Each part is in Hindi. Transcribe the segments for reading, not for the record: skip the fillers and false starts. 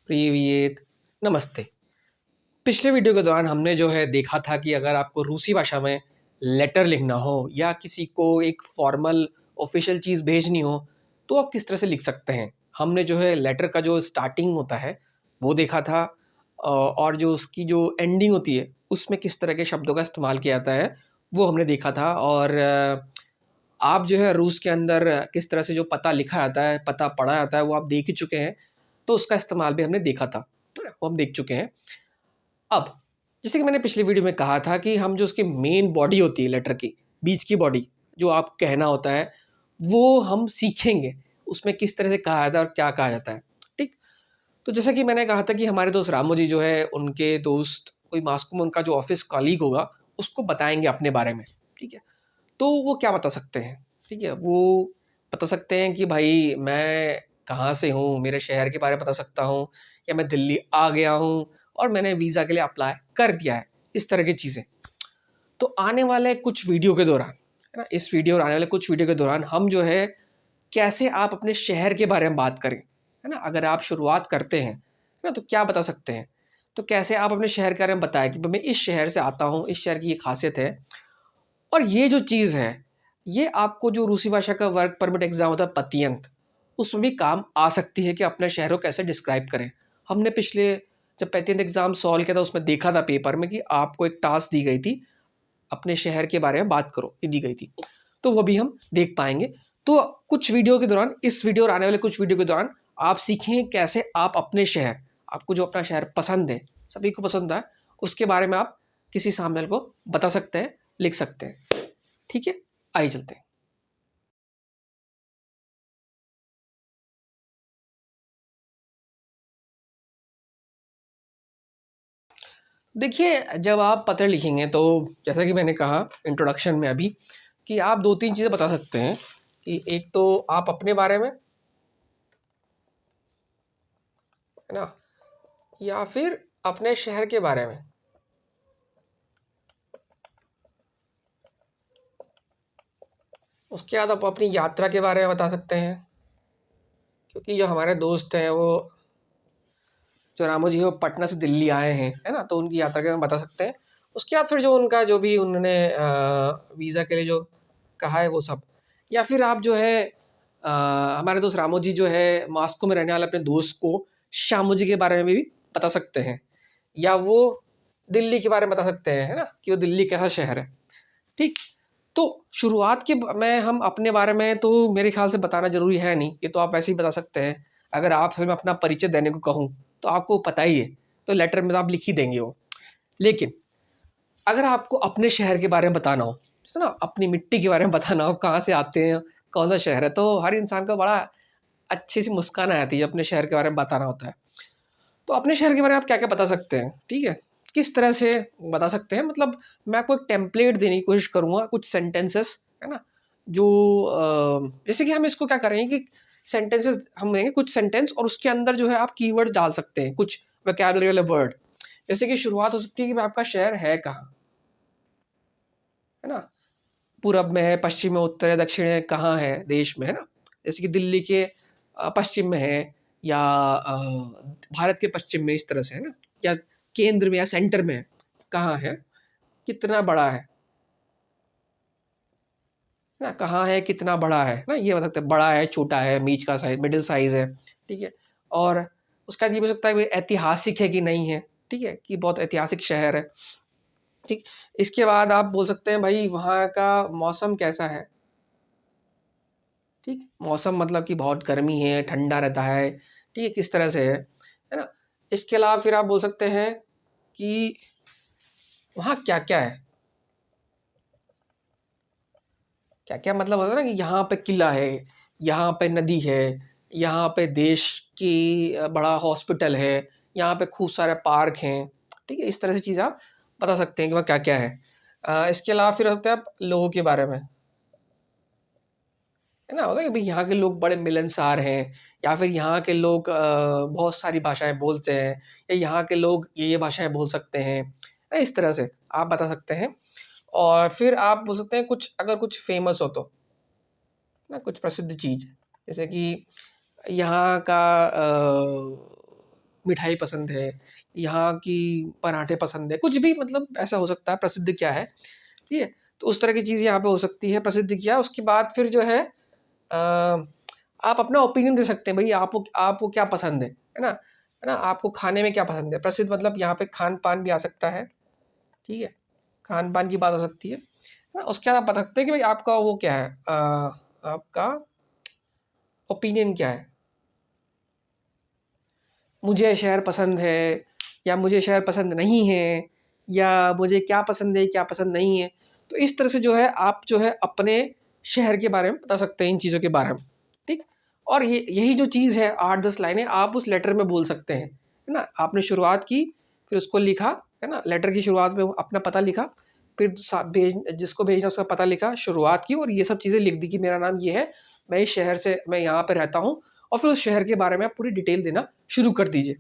प्रीवियत नमस्ते। पिछले वीडियो के दौरान हमने जो है देखा था कि अगर आपको रूसी भाषा में लेटर लिखना हो या किसी को एक फॉर्मल ऑफिशियल चीज़ भेजनी हो तो आप किस तरह से लिख सकते हैं। हमने जो है लेटर का जो स्टार्टिंग होता है वो देखा था और जो उसकी जो एंडिंग होती है उसमें किस तरह के शब्दों का इस्तेमाल किया जाता है वो हमने देखा था। और आप जो है रूस के अंदर किस तरह से जो पता लिखा जाता है, पता पढ़ा जाता है वो आप देख ही चुके हैं। तो उसका इस्तेमाल भी हमने देखा था, है ना? वो हम देख चुके हैं। अब जैसे कि मैंने पिछली वीडियो में कहा था कि हम जो उसकी मेन बॉडी होती है लेटर की, बीच की बॉडी जो आप कहना होता है, वो हम सीखेंगे। उसमें किस तरह से कहा जाता है और क्या कहा जाता है, ठीक? तो जैसा कि मैंने कहा था कि हमारे दोस्त रामू जी जो है, उनके दोस्त कोई मॉस्को में उनका जो ऑफ़िस कलीग होगा, उसको बताएँगे अपने बारे में, ठीक है? तो वो क्या बता सकते हैं, ठीक है? वो बता सकते हैं कि भाई मैं कहाँ से हूँ, मेरे शहर के बारे में बता सकता हूँ या मैं दिल्ली आ गया हूँ और मैंने वीज़ा के लिए अप्लाई कर दिया है, इस तरह की चीज़ें। तो आने वाले कुछ वीडियो के दौरान, है ना? इस वीडियो और आने वाले कुछ वीडियो के दौरान हम जो है कैसे आप अपने शहर के बारे में बात करें, है ना? अगर आप शुरुआत करते हैं, है ना? तो क्या बता सकते हैं? तो कैसे आप अपने शहर के बारे में बताएँ कि मैं इस शहर से आता हूँ, इस शहर की ये ख़ासियत है। और ये जो चीज़ है, ये आपको जो रूसी भाषा का वर्क परमिट एग्ज़ाम होता है पतियंत, उसमें भी काम आ सकती है कि अपने शहर को कैसे डिस्क्राइब करें। हमने पिछले जब पतियंत एग्ज़ाम सॉल्व किया था उसमें देखा था पेपर में कि आपको एक टास्क दी गई थी, अपने शहर के बारे में बात करो, ये दी गई थी। तो वो भी हम देख पाएँगे। तो कुछ वीडियो के दौरान, इस वीडियो और आने वाले कुछ वीडियो के दौरान आप सीखेंगे कैसे आप अपने शहर, आपको जो अपना शहर पसंद है, सभी को पसंद है, उसके बारे में आप किसी सामने वाले को बता सकते हैं, लिख सकते हैं। ठीक है? आइए चलते हैं। देखिए, जब आप पत्र लिखेंगे तो जैसा कि मैंने कहा इंट्रोडक्शन में अभी कि आप 2-3 चीज़ें बता सकते हैं कि एक तो आप अपने बारे में, है ना? या फिर अपने शहर के बारे में। उसके बाद आप अपनी यात्रा के बारे में बता सकते हैं, क्योंकि जो हमारे दोस्त हैं वो जो रामू जी हैं वो पटना से दिल्ली आए हैं, है ना? तो उनकी यात्रा के बारे में बता सकते हैं। उसके बाद फिर जो उनका जो भी उन्होंने वीज़ा के लिए जो कहा है वो सब। या फिर आप जो है हमारे दोस्त रामू जी जो है मॉस्को में रहने वाले अपने दोस्त को श्यामू जी के बारे में भी बता सकते हैं। या वो दिल्ली के बारे में बता सकते हैं, है ना? कि वो दिल्ली कैसा शहर है, ठीक? तो शुरुआत के में हम अपने बारे में तो मेरे ख़्याल से बताना ज़रूरी है नहीं, ये तो आप वैसे ही बता सकते हैं। अगर आपसे मैं अपना परिचय देने को कहूँ, तो आपको पता ही है, तो लेटर में तो आप लिख ही देंगे वो। लेकिन अगर आपको अपने शहर के बारे में बताना हो, जैसे ना अपनी मिट्टी के बारे में बताना हो, कहाँ से आते हैं, कौन-सा शहर है, तो हर इंसान को बड़ा अच्छी-सी मुस्कान आ जाती है, अपने शहर के बारे में बताना होता है। तो अपने शहर के बारे में आप क्या-क्या बता सकते हैं, ठीक है? किस तरह से बता सकते हैं मतलब मैं आपको एक टेम्पलेट देने की कोशिश करूँगा, कुछ सेंटेंसेस, है ना? जो जैसे कि हम इसको क्या करेंगे कि सेंटेंसेस हम देंगे कुछ सेंटेंस और उसके अंदर जो है आप कीवर्ड डाल सकते हैं, कुछ वोकैब्युलरी वाले वर्ड। जैसे कि शुरुआत हो सकती है कि भाई आपका शहर है कहाँ, है ना? पूरब में है, पश्चिम में, उत्तर है, दक्षिण है, कहाँ है देश में, है ना? जैसे कि दिल्ली के पश्चिम में है या भारत के पश्चिम में इस तरह से, है ना? या केंद्र में या सेंटर में है, कहाँ है? कितना बड़ा है ना? कहाँ है, कितना बड़ा है ना? ये बता सकते हैं, बड़ा है, छोटा है, बीच का साइज़, मिडल साइज़ है, ठीक है? और उसके बाद ये भी हो सकता है कि ऐतिहासिक है कि नहीं है, ठीक है? कि बहुत ऐतिहासिक शहर है, ठीक? इसके बाद आप बोल सकते हैं भाई वहाँ का मौसम कैसा है? ठीक? मौसम मतलब कि बहुत गर्मी है, ठंडा रहता है, ठीक है? किस तरह से है ना? इसके अलावा फिर आप बोल सकते हैं कि वहाँ क्या-क्या है? क्या-क्या मतलब होता है ना कि यहाँ पे किला है, यहाँ पे नदी है, यहाँ पे देश की बड़ा हॉस्पिटल है, यहाँ पे खूब सारे पार्क हैं, ठीक है? इस तरह से चीज़ आप बता सकते हैं कि वहाँ क्या-क्या है। इसके अलावा फिर होता है आप लोगों के बारे में, है ना? होता है कि भई यहाँ के लोग बड़े मिलनसार हैं या फिर यहाँ के लोग बहुत सारी भाषाएँ बोलते हैं या यहाँ के लोग ये भाषाएँ बोल सकते हैं। इस तरह से आप बता सकते हैं और फिर आप बोल सकते हैं कुछ अगर कुछ फ़ेमस हो तो, ना कुछ प्रसिद्ध चीज़, जैसे कि यहाँ का मिठाई पसंद है, यहाँ की पराठे पसंद है, कुछ भी मतलब ऐसा हो सकता है, प्रसिद्ध क्या है, ठीक है? तो उस तरह की चीज़ यहाँ पे हो सकती है, प्रसिद्ध क्या है, उसके बाद फिर जो है आप अपना ओपिनियन दे सकते हैं, भई आपको क्या पसंद है ना? है ना? आपको खाने में क्या पसंद है? प्रसिद्ध मतलब यहाँ पे खान-पान भी आ सकता है, ठीक है? खान-पान की बात हो सकती है ना? उसके बाद आप बता सकते हैं कि भाई आपका वो क्या है, आपका ओपिनियन क्या है? मुझे ये शहर पसंद है या मुझे शहर पसंद नहीं है, या मुझे क्या पसंद है, क्या पसंद नहीं है। तो इस तरह से जो है आप जो है अपने शहर के बारे में बता सकते हैं इन चीज़ों के बारे में, ठीक? और ये यही जो चीज़ है 8-10 लाइनें आप उस लेटर में बोल सकते हैं, है ना? आपने शुरुआत की, फिर उसको लिखा, है ना? लेटर की शुरुआत में अपना पता लिखा, फिर जिसको भेजना उसका पता लिखा, शुरुआत की और ये सब चीज़ें लिख दी कि मेरा नाम ये है, मैं इस शहर से मैं यहाँ पे रहता हूँ, और फिर उस शहर के बारे में आप पूरी डिटेल देना शुरू कर दीजिए,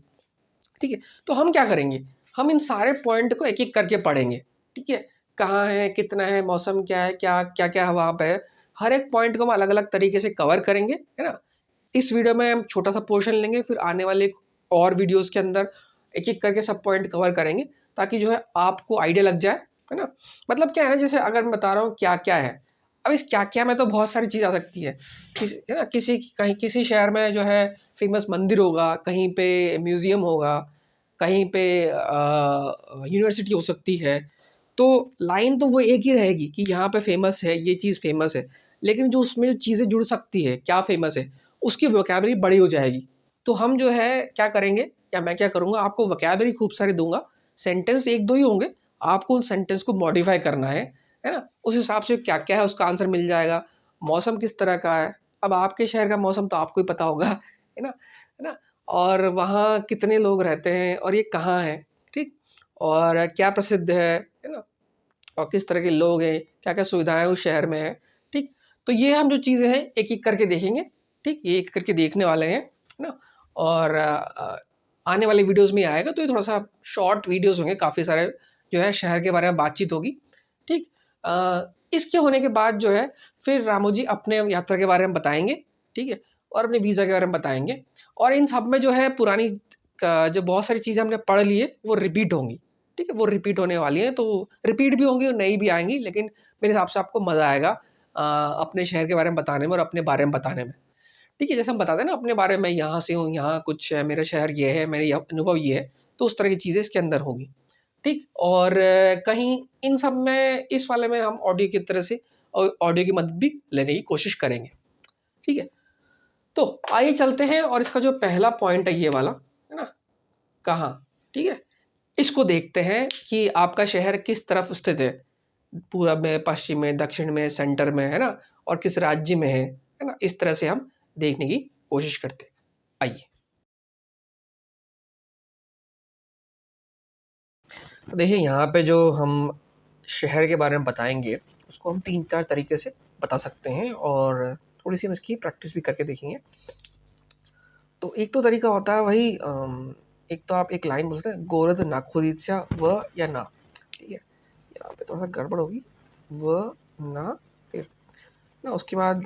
ठीक है? तो हम क्या करेंगे, हम इन सारे पॉइंट को एक-एक करके पढ़ेंगे, ठीक है? कहाँ है, कितना है, मौसम क्या है, क्या-क्या वहाँ पे है, हर एक पॉइंट को हम अलग-अलग तरीके से कवर करेंगे, है ना? इस वीडियो में हम छोटा-सा पोर्शन लेंगे, फिर आने वाले और वीडियोज़ के अंदर एक-एक करके सब पॉइंट कवर करेंगे, ताकि जो है आपको आइडिया लग जाए, है ना? मतलब क्या है ना, जैसे अगर मैं बता रहा हूँ क्या-क्या है, अब इस क्या-क्या में तो बहुत सारी चीज़ आ सकती है। है ना? किसी शहर में जो है फ़ेमस मंदिर होगा, कहीं पे म्यूज़ियम होगा, कहीं पे यूनिवर्सिटी हो सकती है। तो लाइन तो वो एक ही रहेगी कि यहाँ पे फ़ेमस है, ये चीज़ फ़ेमस है। लेकिन जो उसमें चीज़ें जुड़ सकती है, क्या फ़ेमस है, उसकी वोकैब्युलरी बड़ी हो जाएगी। तो हम जो है क्या करेंगे, या मैं क्या करूँगा, आपको वोकैब्युलरी खूब सारी दूँगा। सेंटेंस 1-2 ही होंगे, आपको उन सेंटेंस को मॉडिफ़ाई करना है ना? उस हिसाब से क्या-क्या है उसका आंसर मिल जाएगा। मौसम किस तरह का है, अब आपके शहर का मौसम तो आपको ही पता होगा, है ना? है ना? और वहाँ कितने लोग रहते हैं और ये कहाँ है, ठीक? और क्या प्रसिद्ध है ना? और किस तरह के लोग हैं, क्या-क्या सुविधाएँ उस शहर में हैं, ठीक? तो ये हम जो चीज़ें हैं एक-एक करके देखेंगे, ठीक? ये एक करके देखने वाले हैं, है ना? और आने वाले वीडियोज़ में आएगा, तो ये थोड़ा-सा शॉर्ट वीडियोज़ होंगे, काफ़ी सारे जो है शहर के बारे में बातचीत होगी, ठीक? इसके होने के बाद जो है फिर रामू जी अपने यात्रा के बारे में बताएँगे, ठीक है? और अपने वीज़ा के बारे में बताएँगे, और इन सब में जो है पुरानी क जो बहुत सारी चीज़ें हमने पढ़ ली है, वो रिपीट होंगी, ठीक है? वो रिपीट होने वाली हैं, तो रिपीट भी होंगी और नई भी आएँगी, लेकिन मेरे हिसाब से आपको मज़ा आएगा अपने शहर के बारे में बताने में और अपने बारे में बताने में। ठीक है, जैसे हम बताते हैं ना अपने बारे में, यहाँ से हूँ, यहाँ कुछ है, मेरा शहर ये है, मेरे यह अनुभव ये है, तो उस तरह की चीज़ें इसके अंदर होंगी, ठीक? और कहीं इन सब में इस वाले में हम ऑडियो की तरह से ऑडियो की मदद भी लेने की कोशिश करेंगे, ठीक है? तो आइए चलते हैं और इसका जो पहला पॉइंट है ये वाला, है ना? कहाँ, ठीक है? इसको देखते हैं कि आपका शहर किस तरफ स्थित है, पूरब में, पश्चिम में, दक्षिण में, सेंटर में, है ना? और किस राज्य में है ना? इस तरह से हम देखने की कोशिश करते हैं। आइए। तो देखिए यहाँ पे जो हम शहर के बारे में बताएँगे, उसको हम 3-4 तरीके से बता सकते हैं और थोड़ी-सी हम इसकी प्रैक्टिस भी करके देखेंगे। तो एक तो तरीका होता है वही एक तो आप एक लाइन बोलते हैं, गोरद नाखुदित्सा व या ना, ठीक है? यहाँ पे थोड़ा-सा गड़बड़ होगी, व, ना, फिर ना उसके बाद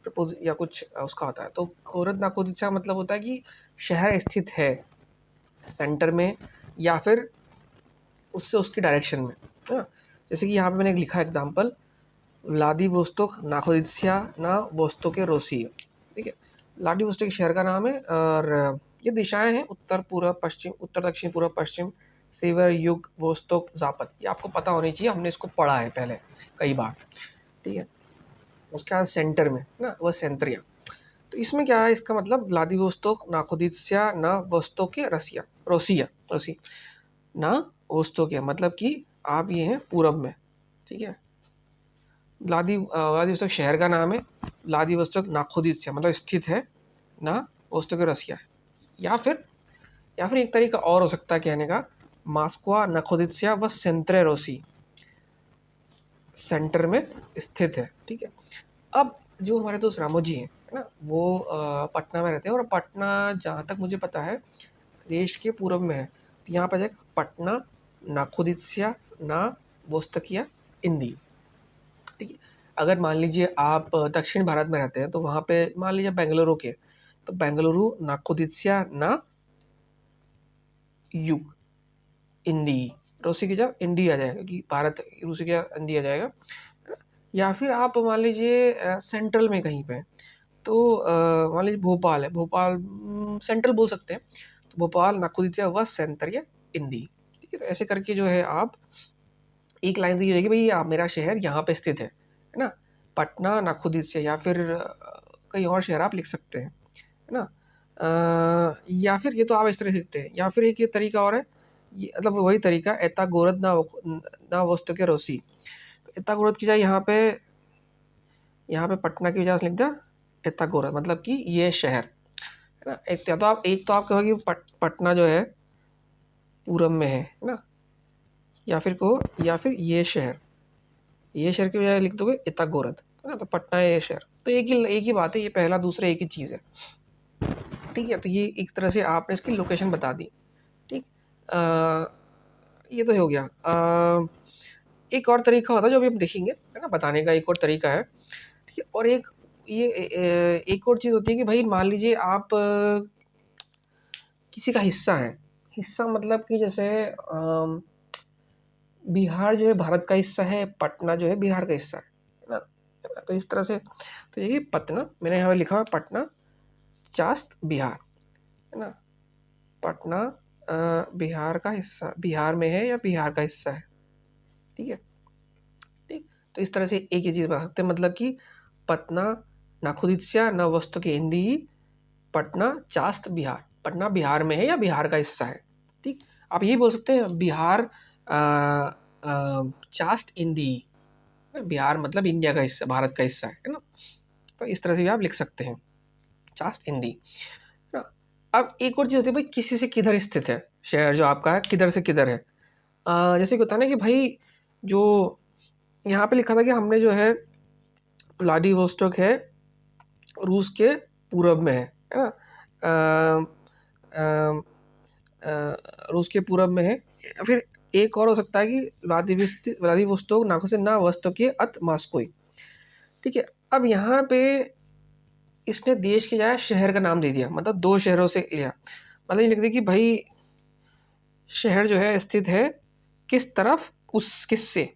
प्रपोज़ या कुछ उसका होता है। तो गोरद नाखुदित्सा मतलब होता है कि शहर स्थित है सेंटर में या फिर उससे उसकी डायरेक्शन में, है ना? जैसे कि यहाँ पे मैंने लिखा एग्ज़ाम्पल, व्लादिवोस्तोक नाखोदित्स्या ना वोस्तोके रोसिया, ठीक है? व्लादिवोस्तोक शहर का नाम है और ये दिशाएँ हैं उत्तर, पूर्व, पश्चिम, उत्तर, दक्षिण, पूर्व, पश्चिम, सेवर, युग, वोस्तोक, ज़ापद। ये आपको पता होनी चाहिए, हमने इसको पढ़ा है पहले कई बार, ठीक है? उसके बाद सेंटर में, ना वह सेंट्रिया। तो इसमें क्या है, इसका मतलब व्लादिवोस्तोक नाखोदित्स्या ना वोस्तोके रसिया रोसिया रोसी ना वोस्तोके, मतलब कि आप ये हैं पूरब में, ठीक है? व्लादिवोस्तोक शहर का नाम है, व्लादिवोस्तोक नाखोदित्स्या मतलब स्थित है, ना वोस्तोक रसिया है। या फिर एक तरीका और हो सकता है कहने का, मास्को नाखोदित्स्या व सेंट्रे रोसी, सेंटर में स्थित है, ठीक है? अब जो हमारे दोस्त रामू जी हैं, है ना? वो पटना में रहते हैं और पटना जहाँ तक मुझे पता है देश के पूर्व में है। तो यहाँ पे जाएगा पटना, नाखुदित्स्या, ना वोस्तकिया, इंदी, ठीक है? अगर मान लीजिए आप दक्षिण भारत में रहते हैं तो वहाँ पे मान लीजिए बेंगलुरु के, तो बेंगलुरु, नाखुदित्स्या, ना यू, इंडी, रूसी की जगह इंडी आ जाएगा कि भारत, रूसी की जगह इंडी आ जाएगा। या फिर आप मान लीजिए सेंट्रल में कहीं पे हैं, तो मान लीजिए भोपाल है, भोपाल सेंट्रल बोल सकते हैं, तो भोपाल नाखुदित्या व सेंटर इंडी। ठीक है, तो ऐसे करके जो है आप एक लाइन दी जाएगी, भाई आप मेरा शहर यहाँ पे स्थित है ना, पटना नाखुदित्या, या फिर कहीं और शहर आप लिख सकते हैं, है ना। या फिर ये तो आप इस तरह लिखते हैं, या फिर एक ये तरीका और है, ये मतलब वही तरीका, एता गोरद ना वस्तु के रोसी। तो एता गोरद की जाए यहाँ पे पटना की वजह से लिख दिया एता गोरद, मतलब कि ये शहर, है ना। एक तो आप कहोगे पटना जो है पूरब में है ना, या फिर ये शहर की बजाय लिख दोगे एता गोरद, है ना, तो पटना है ये शहर, तो एक ही बात है, ये पहला दूसरा एक ही चीज़ है। ठीक है, तो ये एक तरह से आपने इसकी लोकेशन बता दी। ठीक, ये तो हो गया। एक और तरीका होता है जो अभी हम देखेंगे, है ना, बताने का एक और तरीका है। ठीक है, और एक और चीज़ होती है कि भाई मान लीजिए आप किसी का हिस्सा है, हिस्सा मतलब कि जैसे बिहार जो है भारत का हिस्सा है, पटना जो है बिहार का हिस्सा है ना, तो इस तरह से, तो ये पटना मैंने यहाँ पे लिखा हुआ पटना चास्त बिहार, है ना, पटना बिहार का हिस्सा, बिहार में है या बिहार का हिस्सा है। ठीक है, ठीक, तो इस तरह से एक ही चीज़ बता सकते हैं, मतलब कि पटना नाखुदित्या न वस्तु के हिंदी, पटना चास्त बिहार, पटना बिहार में है या बिहार का हिस्सा है। ठीक, आप यही बोल सकते हैं बिहार चास्ट इंडी, बिहार मतलब इंडिया का हिस्सा, भारत का हिस्सा है ना, तो इस तरह से भी आप लिख सकते हैं चास्ट इंडी। अब एक और चीज़ होती है, भाई किसी से किधर स्थित है शहर जो आपका है, किधर से किधर है। जैसे कि होता है ना कि भाई जो यहाँ पे लिखा था कि हमने जो है व्लादिवोस्टोक है रूस के पूरब में है ना, रूस के पूरब में है। या फिर एक और हो सकता है कि व्लादिवोस्टोक नाखो से ना वस्तु के अत मास्कोई। ठीक है, अब यहाँ पे इसने देश के जाए शहर का नाम दे दिया, मतलब दो शहरों से लिया, मतलब ये लिख दिया कि भाई शहर जो है स्थित है किस तरफ, उस किससे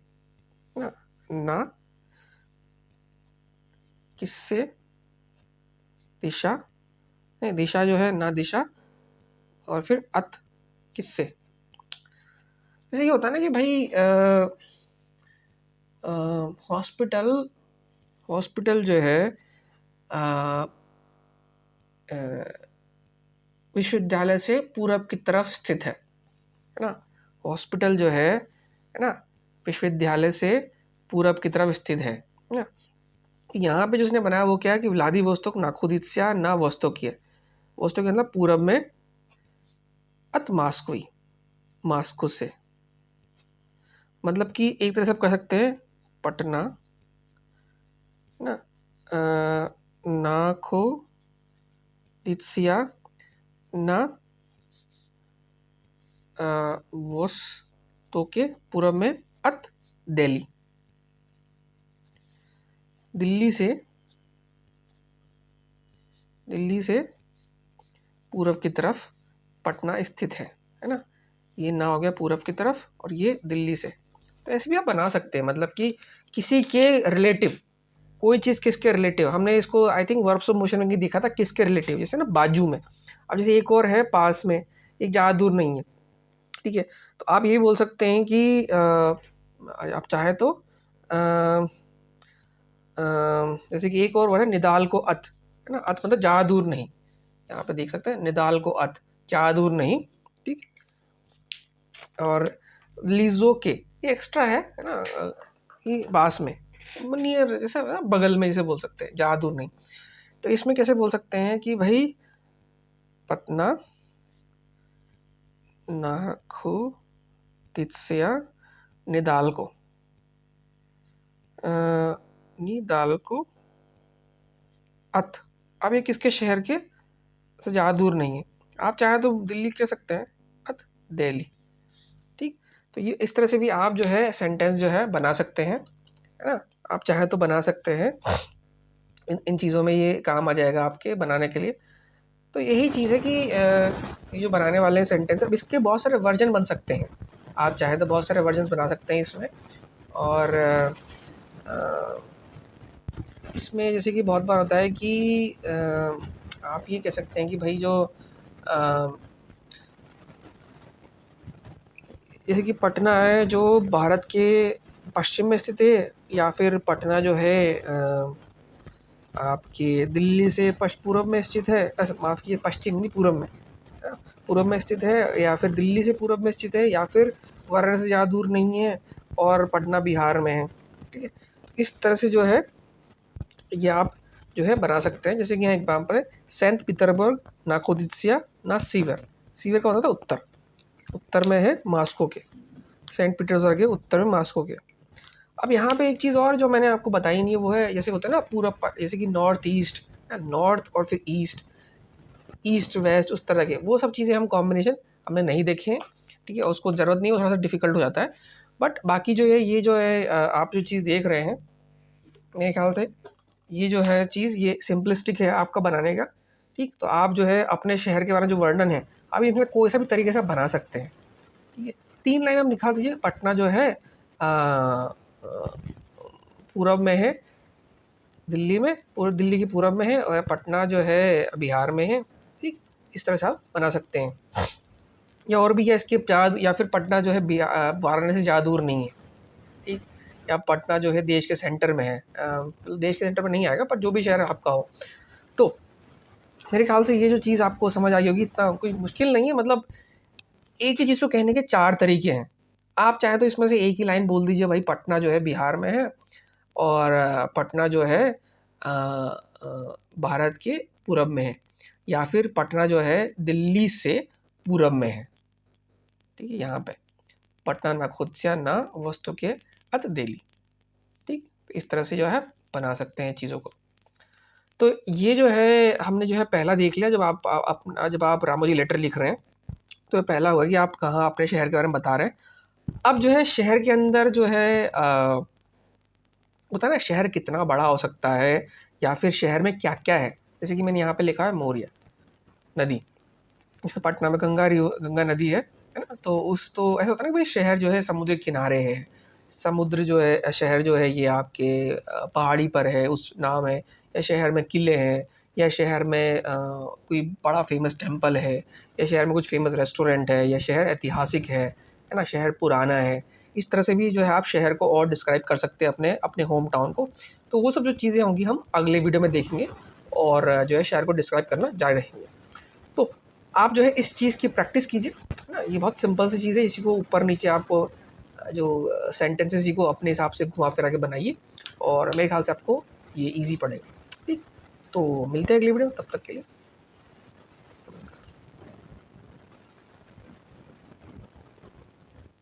ना किससे, दिशा नहीं, दिशा जो है ना दिशा, और फिर अत किससे। जैसे ये होता है ना कि भाई हॉस्पिटल जो है विश्वविद्यालय से पूरब की तरफ स्थित है ना, हॉस्पिटल जो है ना विश्वविद्यालय से पूरब की तरफ स्थित है ना। यहाँ पे जिसने बनाया वो क्या है कि व्लादिवोस्तोक नाखुदित्या ना वोस्तोक है, वोस्तोक मतलब पूरब में, अत मास्कोई, मास्को से, मतलब कि एक तरह से आप कह सकते हैं पटना ना नाखुदित्या ना वोस्तोक के पूरब में, अत दिल्ली, दिल्ली से पूरब की तरफ पटना स्थित है ना। ये ना हो गया पूरब की तरफ, और ये दिल्ली से। तो ऐसे भी आप बना सकते हैं, मतलब कि किसी के रिलेटिव, कोई चीज़ किसके रिलेटिव, हमने इसको I think verbs of motion में दिखा था, किसके रिलेटिव, जैसे ना बाजू में। अब जैसे एक और है पास में, एक ज़्यादा दूर नहीं है। ठीक है, तो आप ये बोल सकते हैं कि आप चाहे तो जैसे कि एक और वर्ड है निदाल को अत, है ना, अत मतलब ज़्यादा दूर नहीं, यहाँ पे देख सकते हैं निदाल को अत, ज़्यादा दूर नहीं। ठीक, और लीजो के ये एक्स्ट्रा है ना, ये पास में, नियर, जैसे बगल में, जैसे बोल सकते हैं, ज़्यादा दूर नहीं। तो इसमें कैसे बोल सकते हैं कि भाई पटना नाखुदित्या निदाल्को, निदाल्को अथ। अब ये किसके शहर के से ज़्यादा दूर नहीं है, आप चाहें तो दिल्ली कह सकते हैं, अथ दिल्ली। ठीक, तो ये इस तरह से भी आप जो है सेंटेंस जो है बना सकते हैं, है ना, आप चाहें तो बना सकते हैं। इन चीज़ों में ये काम आ जाएगा आपके बनाने के लिए। तो यही चीज़ है कि ये जो बनाने वाले हैं सेंटेंस, अब इसके बहुत सारे वर्जन बन सकते हैं। आप चाहें तो बहुत सारे वर्जन्स बना सकते हैं इसमें। और इसमें जैसे कि बहुत बार होता है कि आप ये कह सकते हैं कि भाई जो जैसे कि पटना है जो भारत के पश्चिम में स्थित है, या फिर पटना जो है आपकी दिल्ली से पूर्व में स्थित है, माफ़ कीजिए पश्चिम नहीं पूर्व में, पूर्व में स्थित है, या फिर दिल्ली से पूर्व में स्थित है, या फिर वाराणसी से ज़्यादा दूर नहीं है और पटना बिहार में है। ठीक है, तो इस तरह से जो है ये आप जो है बना सकते हैं। जैसे कि यहाँ एग्जाम्पल है, सेंट पीटर्सबर्ग ना खोदित्सिया ना सीवर। सीवर का मतलब उत्तर, उत्तर में है मॉस्को के, सेंट पीटर्सबर्ग के उत्तर में मॉस्को के। अब यहाँ पे एक चीज़ और जो मैंने आपको बताई नहीं है वो है, जैसे होता है ना पूरब, जैसे कि नॉर्थ ईस्ट, नॉर्थ और फिर ईस्ट, ईस्ट वेस्ट, उस तरह के वो सब चीज़ें हम कॉम्बिनेशन हमने नहीं देखे हैं। ठीक है, उसको ज़रूरत नहीं है, थोड़ा सा डिफ़िकल्ट हो जाता है। बट बाकी जो है ये जो है आप जो चीज़ देख रहे हैं, मेरे ख्याल से ये जो है चीज़ ये सिंपलिस्टिक है आपका बनाने का। ठीक, तो आप जो है अपने शहर के बारे में जो वर्णन है आप इसमें कोई सा भी तरीके से बना सकते हैं। ठीक है, 3 लाइन आप निकाल दीजिए। पटना जो है पूरब में है, दिल्ली में, पूर्व दिल्ली की पूरब में है, और पटना जो है बिहार में है। ठीक, इस तरह से आप बना सकते हैं। या और भी है इसके ज़्यादा, या फिर पटना जो है वाराणसी से ज़्यादा दूर नहीं है। ठीक, या पटना जो है देश के सेंटर में है, देश के सेंटर में नहीं आएगा पर जो भी शहर आपका हो। तो मेरे ख्याल से ये जो चीज़ आपको समझ आई होगी, इतना कोई मुश्किल नहीं है। मतलब एक ही चीज़ को कहने के 4 तरीके हैं। आप चाहें तो इसमें से एक ही लाइन बोल दीजिए, भाई पटना जो है बिहार में है और पटना जो है भारत के पूरब में है, या फिर पटना जो है दिल्ली से पूरब में है। ठीक है, यहाँ पे पटना ना खोदित्सिया ना वस्तु के अत दिल्ली। ठीक, तो इस तरह से जो है बना सकते हैं चीज़ों को। तो ये जो है हमने जो है पहला देख लिया, जब आप रामोजी लेटर लिख रहे हैं तो पहला हुआ कि आप कहाँ अपने शहर के बारे में बता रहे हैं। अब जो है शहर के अंदर जो है होता है ना, शहर कितना बड़ा हो सकता है या फिर शहर में क्या क्या है। जैसे कि मैंने यहाँ पे लिखा है मौर्य नदी, जैसे पटना में गंगा नदी है ना। तो तो ऐसा होता है ना भाई, शहर जो है समुद्र के किनारे है, समुद्र जो है, शहर जो है ये आपके पहाड़ी पर है उस नाम है, या शहर में किले हैं, या शहर में कोई बड़ा फेमस टेम्पल है, या शहर में कुछ फेमस रेस्टोरेंट है, या शहर ऐतिहासिक है ना, शहर पुराना है। इस तरह से भी जो है आप शहर को और डिस्क्राइब कर सकते हैं अपने अपने होम टाउन को। तो वो सब जो चीज़ें होंगी हम अगले वीडियो में देखेंगे, और जो है शहर को डिस्क्राइब करना जारी रखेंगे। तो आप जो है इस चीज़ की प्रैक्टिस कीजिए, है ना। ये बहुत सिंपल सी चीज़ है, इसी को ऊपर नीचे आपको जो सेंटेंसेस को अपने हिसाब से घुमा फिरा के बनाइए, और मेरे ख्याल से आपको ये ईज़ी पड़ेगा। ठीक, तो मिलते हैं अगली वीडियो में, तब तक के लिए।